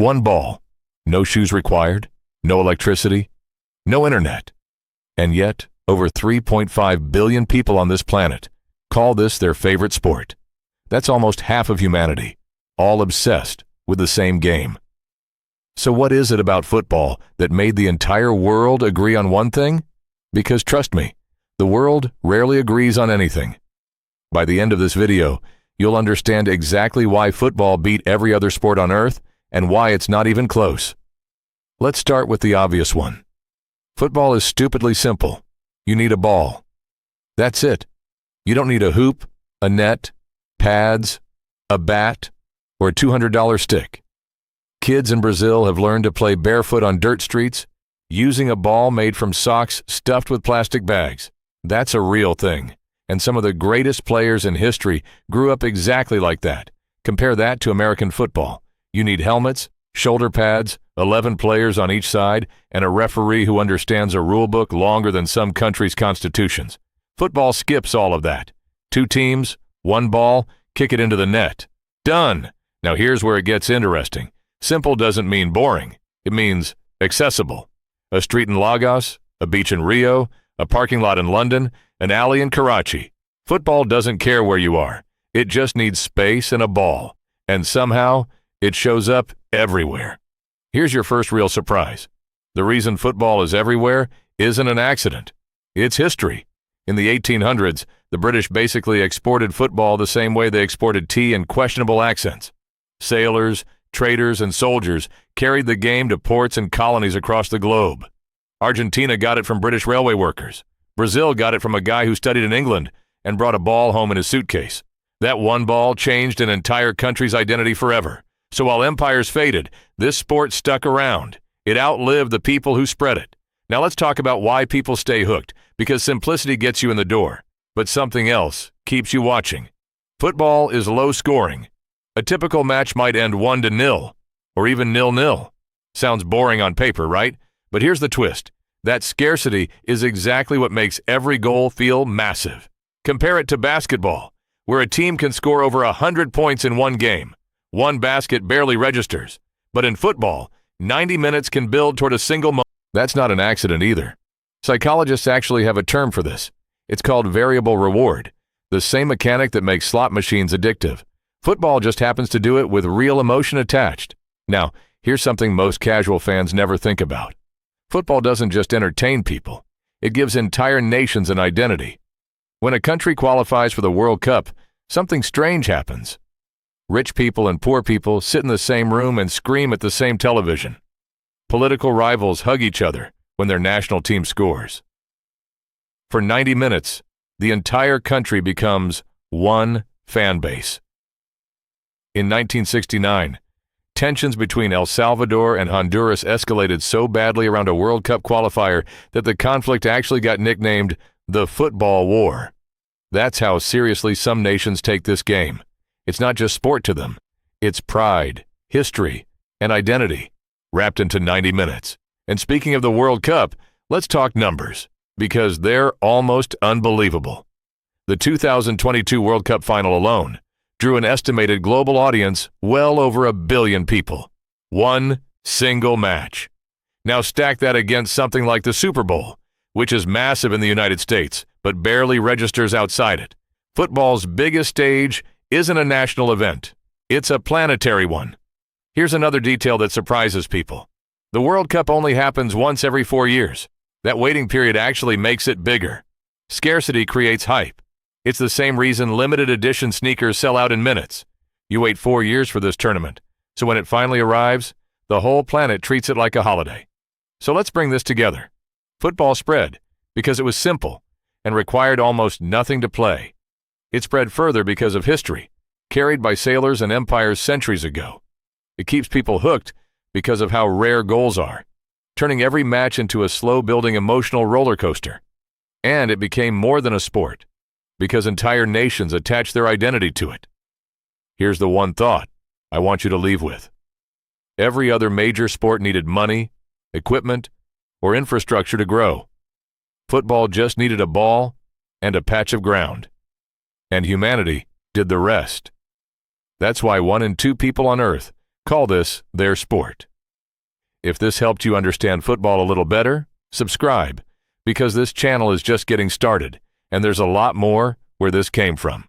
One ball, no shoes required, no electricity, no internet. And yet, over 3.5 billion people on this planet call this their favorite sport. That's almost half of humanity, all obsessed with the same game. So what is it about football that made the entire world agree on one thing? Because trust me, the world rarely agrees on anything. By the end of this video, you'll understand exactly why football beat every other sport on earth and why it's not even close. Let's start with the obvious one. Football is stupidly simple. You need a ball. That's it. You don't need a hoop, a net, pads, a bat, or a $200 stick. Kids in Brazil have learned to play barefoot on dirt streets, using a ball made from socks stuffed with plastic bags. That's a real thing. And some of the greatest players in history grew up exactly like that. Compare that to American football. You need helmets, shoulder pads, 11 players on each side, and a referee who understands a rule book longer than some countries' constitutions. Football skips all of that. 2 teams, 1 ball, kick it into the net. Done. Now here's where it gets interesting. Simple doesn't mean boring. It means accessible. A street in Lagos, a beach in Rio, a parking lot in London, an alley in Karachi. Football doesn't care where you are. It just needs space and a ball. And somehow, it shows up everywhere. Here's your first real surprise. The reason football is everywhere isn't an accident. It's history. In the 1800s, the British basically exported football the same way they exported tea and questionable accents. Sailors, traders, and soldiers carried the game to ports and colonies across the globe. Argentina got it from British railway workers. Brazil got it from a guy who studied in England and brought a ball home in his suitcase. That one ball changed an entire country's identity forever. So while empires faded, this sport stuck around. It outlived the people who spread it. Now let's talk about why people stay hooked, because simplicity gets you in the door, but something else keeps you watching. Football is low scoring. A typical match might end 1-0, or even 0-0. Sounds boring on paper, right? But here's the twist. That scarcity is exactly what makes every goal feel massive. Compare it to basketball, where a team can score over 100 points in one game. One basket barely registers. But in football, 90 minutes can build toward a single moment. That's not an accident either. Psychologists actually have a term for this. It's called variable reward, the same mechanic that makes slot machines addictive. Football just happens to do it with real emotion attached. Now, here's something most casual fans never think about. Football doesn't just entertain people. It gives entire nations an identity. When a country qualifies for the World Cup, something strange happens. Rich people and poor people sit in the same room and scream at the same television. Political rivals hug each other when their national team scores. For 90 minutes, the entire country becomes one fan base. In 1969, tensions between El Salvador and Honduras escalated so badly around a World Cup qualifier that the conflict actually got nicknamed the Football War. That's how seriously some nations take this game. It's not just sport to them. It's pride, history, and identity wrapped into 90 minutes. And speaking of the World Cup, let's talk numbers, because they're almost unbelievable. The 2022 World Cup final alone drew an estimated global audience well over 1 billion people. One single match. Now stack that against something like the Super Bowl, which is massive in the United States, but barely registers outside it. Football's biggest stage isn't a national event. It's a planetary one. Here's another detail that surprises people. The World Cup only happens once every 4 years. That waiting period actually makes it bigger. Scarcity creates hype. It's the same reason limited edition sneakers sell out in minutes. You wait 4 years for this tournament, so when it finally arrives, the whole planet treats it like a holiday. So let's bring this together. Football spread because it was simple and required almost nothing to play. It spread further because of history, carried by sailors and empires centuries ago. It keeps people hooked because of how rare goals are, turning every match into a slow-building emotional roller coaster. And it became more than a sport, because entire nations attach their identity to it. Here's the one thought I want you to leave with. Every other major sport needed money, equipment, or infrastructure to grow. Football just needed a ball and a patch of ground. And humanity did the rest. That's why 1 in 2 people on Earth Call this their sport. If this helped you understand football a little better, subscribe, because this channel is just getting started, and there's a lot more where this came from.